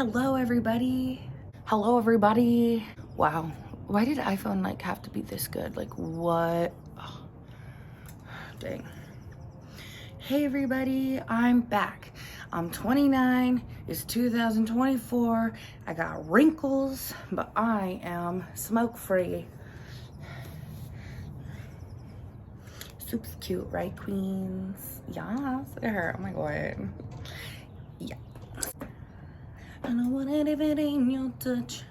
Hello everybody. Hello everybody. Wow. Why did iPhone like have to be this good? Like what? Oh, dang. Hey everybody, I'm back. I'm 29. It's 2024. I got wrinkles, but I am smoke free. Soup's cute, right, queens? Yes, look at her. Oh my god. Yeah. I don't want it if it ain't your touch.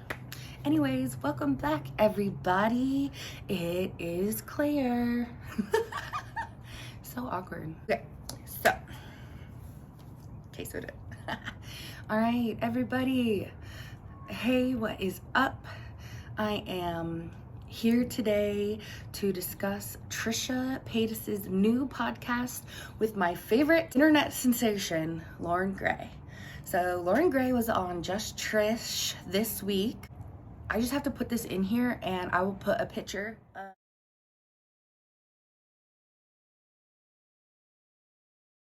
Anyways, welcome back everybody. It is Claire. So awkward. Okay, so it. All right, everybody. Hey, what is up? I am here today to discuss Trisha Paytas's new podcast with my favorite internet sensation, Loren Gray. So Loren Gray was on Just Trish this week. I just have to put this in here and I will put a picture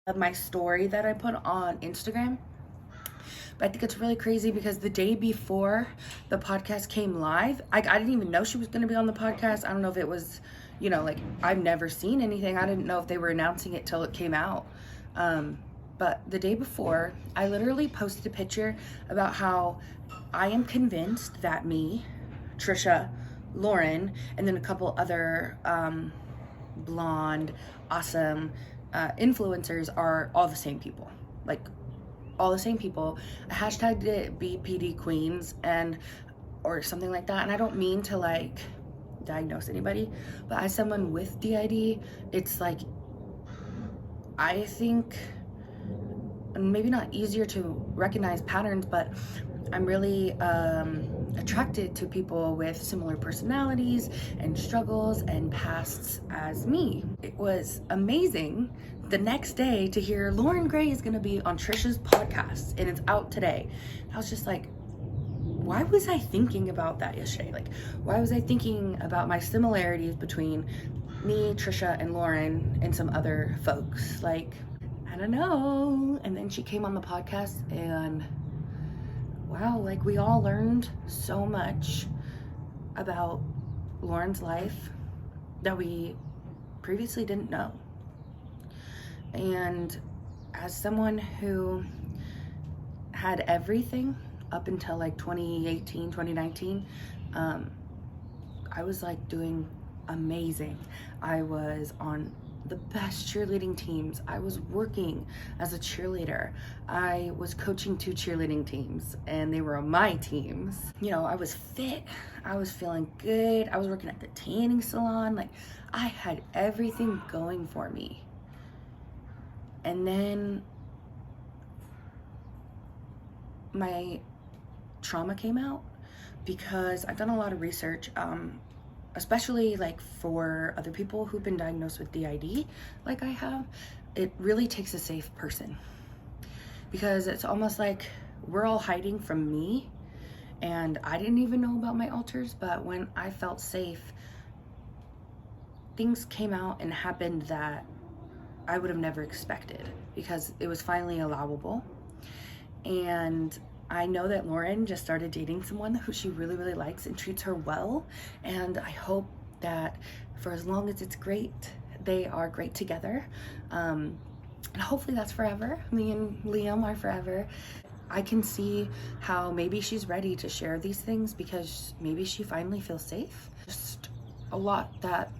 of my story that I put on Instagram. But I think it's really crazy because the day before the podcast came live, I didn't even know she was going to be on the podcast. I don't know if it was, like I've never seen anything. I didn't know if they were announcing it till it came out. But the day before, I literally posted a picture about how I am convinced that me, Trisha, Loren, and then a couple other blonde, awesome influencers are all the same people. Like, all the same people. I hashtagged it BPD Queens or something like that. And I don't mean to like diagnose anybody, but as someone with DID, it's like, I think maybe not easier to recognize patterns, but I'm really attracted to people with similar personalities and struggles and pasts as me. It was amazing the next day to hear Loren Gray is going to be on Trisha's podcast and it's out today. I was just like, why was I thinking about that yesterday? Like, why was I thinking about my similarities between me, Trisha, and Loren and some other folks? Like, I don't know. And then she came on the podcast and wow, like we all learned so much about Loren's life that we previously didn't know. And as someone who had everything up until like 2018, 2019, I was like doing amazing. I was on the best cheerleading teams. I was working as a cheerleader. I was coaching 2 cheerleading teams and they were on my teams. I was fit. I was feeling good. I was working at the tanning salon. Like, I had everything going for me. And then my trauma came out because I've done a lot of research, especially like for other people who've been diagnosed with DID like I have. It really takes a safe person because it's almost like we're all hiding from me, and I didn't even know about my alters, but when I felt safe, things came out and happened that I would have never expected because it was finally allowable. And I know that Loren just started dating someone who she really, really likes and treats her well. And I hope that for as long as it's great, they are great together. And hopefully that's forever. Me and Liam are forever. I can see how maybe she's ready to share these things because maybe she finally feels safe. Just a lot that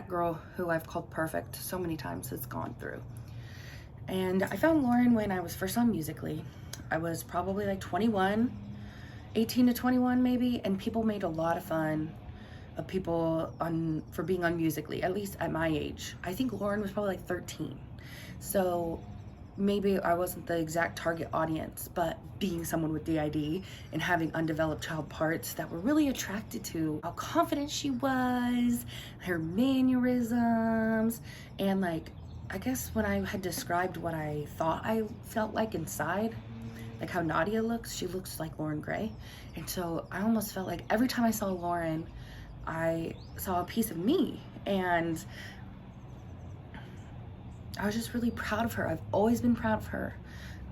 girl who I've called perfect so many times has gone through. And I found Loren when I was first on Musical.ly. I was probably like 21, 18 to 21 maybe, and people made a lot of fun of people for being on Musical.ly, at least at my age. I think Loren was probably like 13. So maybe I wasn't the exact target audience, but being someone with DID and having undeveloped child parts that were really attracted to how confident she was, her mannerisms, and like, I guess when I had described what I thought I felt like inside, like how Nadia looks, she looks like Loren Gray. And so I almost felt like every time I saw Loren, I saw a piece of me. And I was just really proud of her. I've always been proud of her.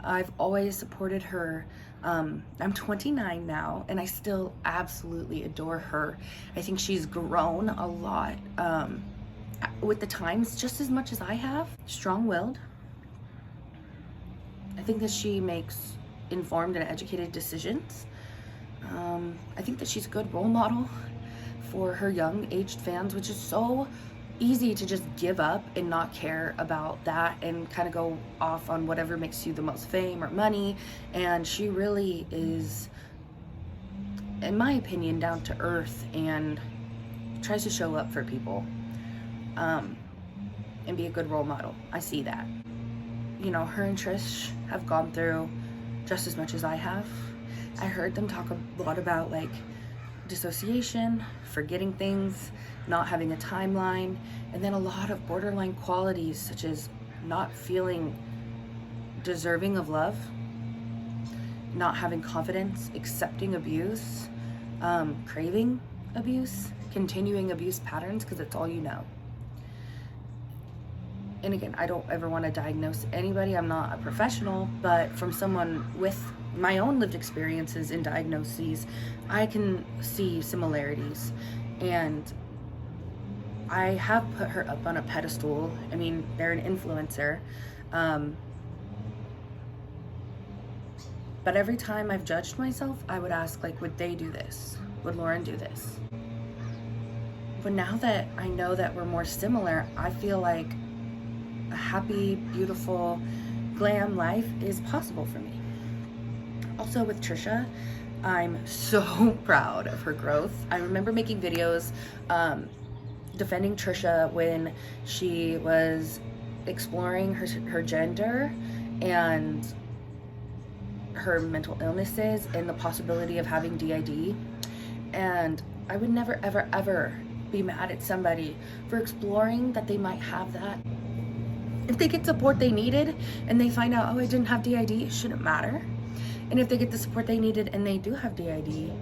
I've always supported her I'm 29 now, and I still absolutely adore her. I think she's grown a lot with the times just as much as I have. Strong-willed. I think that she makes informed and educated decisions. I think that she's a good role model for her young aged fans, which is so easy to just give up and not care about that and kind of go off on whatever makes you the most fame or money. And she really is, in my opinion, down to earth and tries to show up for people, and be a good role model. I see that. You know, her and Trish have gone through just as much as I have. I heard them talk a lot about like dissociation, forgetting things, not having a timeline, and then a lot of borderline qualities such as not feeling deserving of love, not having confidence, accepting abuse, craving abuse, continuing abuse patterns because it's all you know. And again, I don't ever want to diagnose anybody. I'm not a professional, but from someone with my own lived experiences and diagnoses, I can see similarities. And I have put her up on a pedestal. I mean, they're an influencer. But every time I've judged myself, I would ask, like, would they do this? Would Loren do this? But now that I know that we're more similar, I feel like a happy, beautiful, glam life is possible for me. Also with Trisha, I'm so proud of her growth. I remember making videos defending Trisha when she was exploring her gender and her mental illnesses and the possibility of having DID. And I would never, ever, ever be mad at somebody for exploring that they might have that. If they get support they needed and they find out, oh, I didn't have DID, it shouldn't matter. And if they get the support they needed and they do have DID,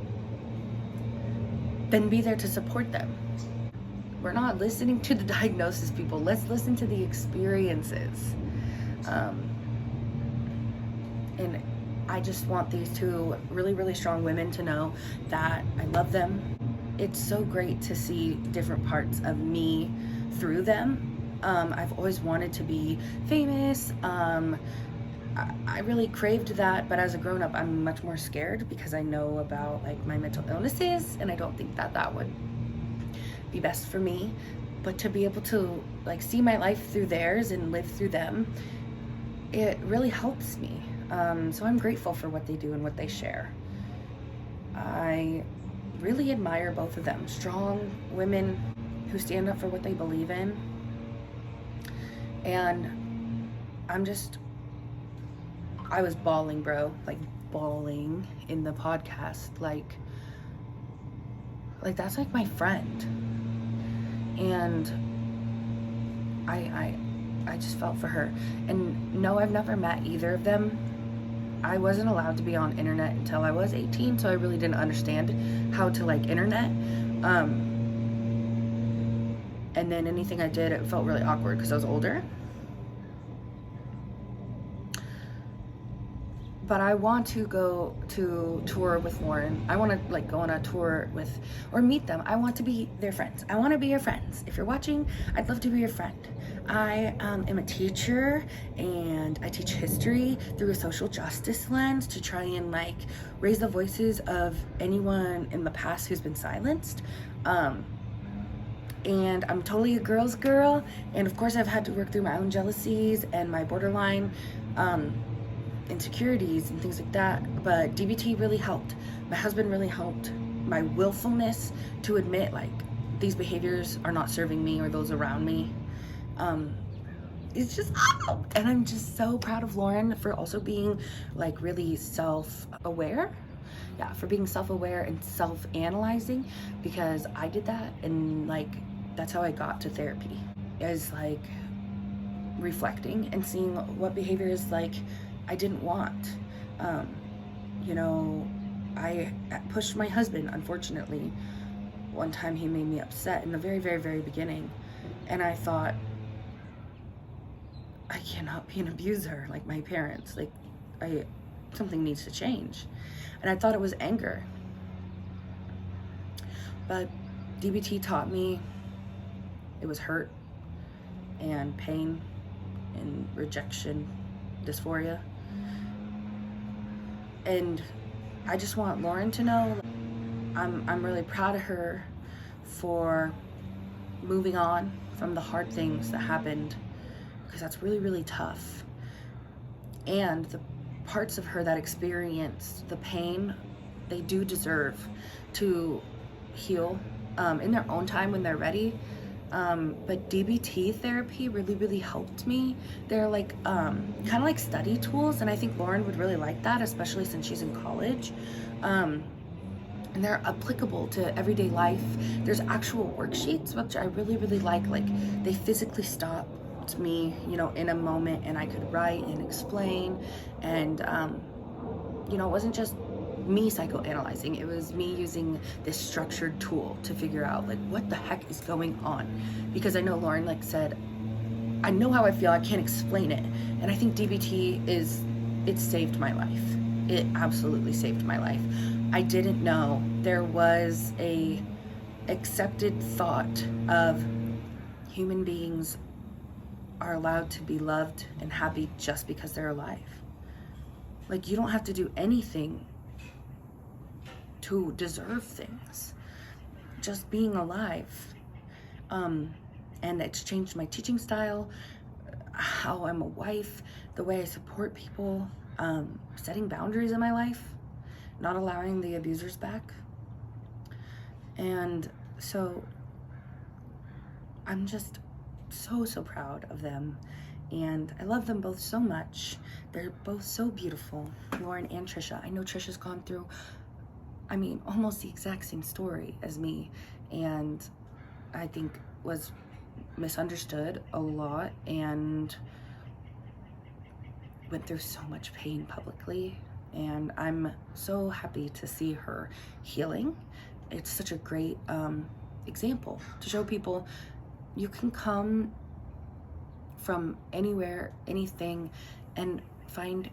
then be there to support them. We're not listening to the diagnosis, people. Let's listen to the experiences. And I just want these two really, really strong women to know that I love them. It's so great to see different parts of me through them. I've always wanted to be famous. I really craved that, but as a grown-up, I'm much more scared because I know about like my mental illnesses, and I don't think that that would be best for me. But to be able to like see my life through theirs and live through them, it really helps me. So I'm grateful for what they do and what they share. I really admire both of them. Strong women who stand up for what they believe in. And I was bawling, bro, like bawling in the podcast. Like that's like my friend. And I just felt for her. And no, I've never met either of them. I wasn't allowed to be on internet until I was 18, so I really didn't understand how to like internet. And then anything I did, it felt really awkward because I was older. But I want to go to tour with Loren. I want to like go on a tour with, or meet them. I want to be their friends. I want to be your friends. If you're watching, I'd love to be your friend. I am a teacher, and I teach history through a social justice lens to try and like raise the voices of anyone in the past who's been silenced. And I'm totally a girl's girl. And of course I've had to work through my own jealousies and my borderline insecurities and things like that, but DBT really helped. My husband really helped. My willfulness to admit like these behaviors are not serving me or those around me. It's just, and I'm just so proud of Loren for also being like really self-aware. Yeah, for being self-aware and self-analyzing, because I did that, and like that's how I got to therapy, is like reflecting and seeing what behaviors like I didn't want. You know, I pushed my husband, unfortunately. One time he made me upset in the very, very, very beginning. And I thought, I cannot be an abuser like my parents. Like, I something needs to change. And I thought it was anger. But DBT taught me it was hurt and pain and rejection, dysphoria. And I just want Loren to know I'm really proud of her for moving on from the hard things that happened, because that's really, really tough. And the parts of her that experienced the pain, they do deserve to heal in their own time when they're ready. But DBT therapy really, really helped me. They're like kind of like study tools, and I think Loren would really like that, especially since she's in college. And they're applicable to everyday life. There's actual worksheets, which I really, really like. Like, they physically stopped me, you know, in a moment, and I could write and explain. And, you know, it wasn't just me psychoanalyzing. It was me using this structured tool to figure out, like, what the heck is going on? Because I know Loren, like, said, I know how I feel, I can't explain it. And I think DBT it saved my life. It absolutely saved my life. I didn't know there was a accepted thought of human beings are allowed to be loved and happy just because they're alive. Like, you don't have to do anything to deserve things. Just being alive. And it's changed my teaching style, how I'm a wife, the way I support people, setting boundaries in my life, not allowing the abusers back. And so I'm just so proud of them, and I love them both so much. They're both so beautiful, Loren and Trisha. I know Trisha's gone through, I mean, almost the exact same story as me, and I think was misunderstood a lot and went through so much pain publicly. And I'm so happy to see her healing. It's such a great example to show people you can come from anywhere, anything, and find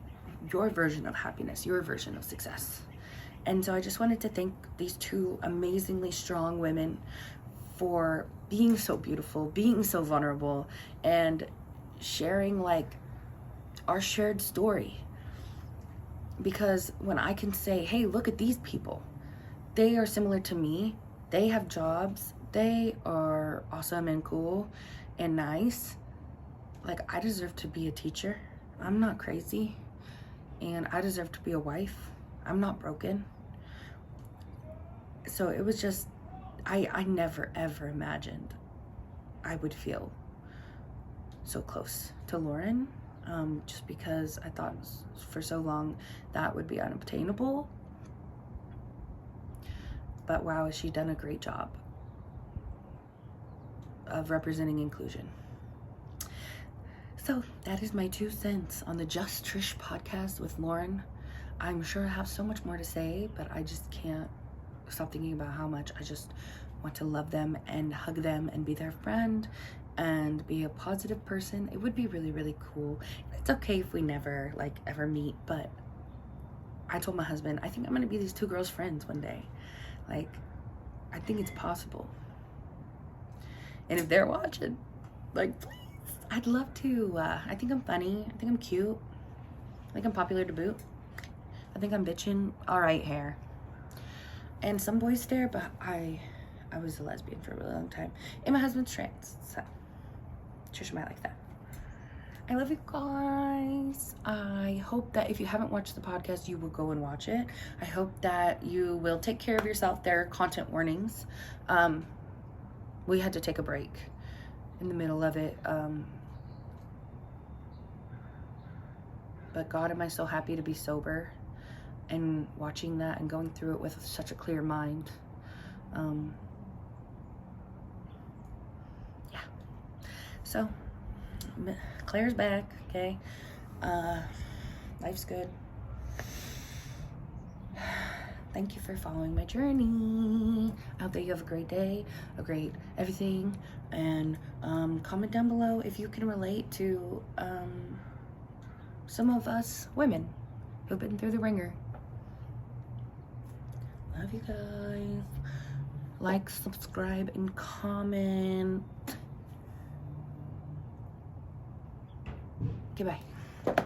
your version of happiness, your version of success. And so I just wanted to thank these two amazingly strong women for being so beautiful, being so vulnerable, and sharing like our shared story. Because when I can say, hey, look at these people, they are similar to me, they have jobs, they are awesome and cool and nice, like, I deserve to be a teacher. I'm not crazy. And I deserve to be a wife. I'm not broken. So it was just, I never ever imagined I would feel so close to Loren, just because I thought for so long that would be unobtainable. But wow, has she done a great job of representing inclusion. So that is my 2 cents on the Just Trish podcast with Loren. I'm sure I have so much more to say, but I just can't stop thinking about how much I just want to love them and hug them and be their friend and be a positive person. It would be really, really cool. It's okay if we never like ever meet, but I told my husband, I think I'm gonna be these 2 girls' friends one day. Like, I think it's possible. And if they're watching, like, please, I'd love to. I think I'm funny. I think I'm cute. I think I'm popular to boot. I think I'm bitchin'. All right, hair. And some boys stare, but I was a lesbian for a really long time. And my husband's trans, so Trisha might like that. I love you guys. I hope that if you haven't watched the podcast, you will go and watch it. I hope that you will take care of yourself. There are content warnings. We had to take a break in the middle of it. But God, am I so happy to be sober and watching that and going through it with such a clear mind. Yeah. So, Claire's back, okay? Life's good. Thank you for following my journey. I hope that you have a great day, a great everything, and comment down below if you can relate to some of us women who've been through the ringer. Love you guys. Like, subscribe, and comment. Okay, bye.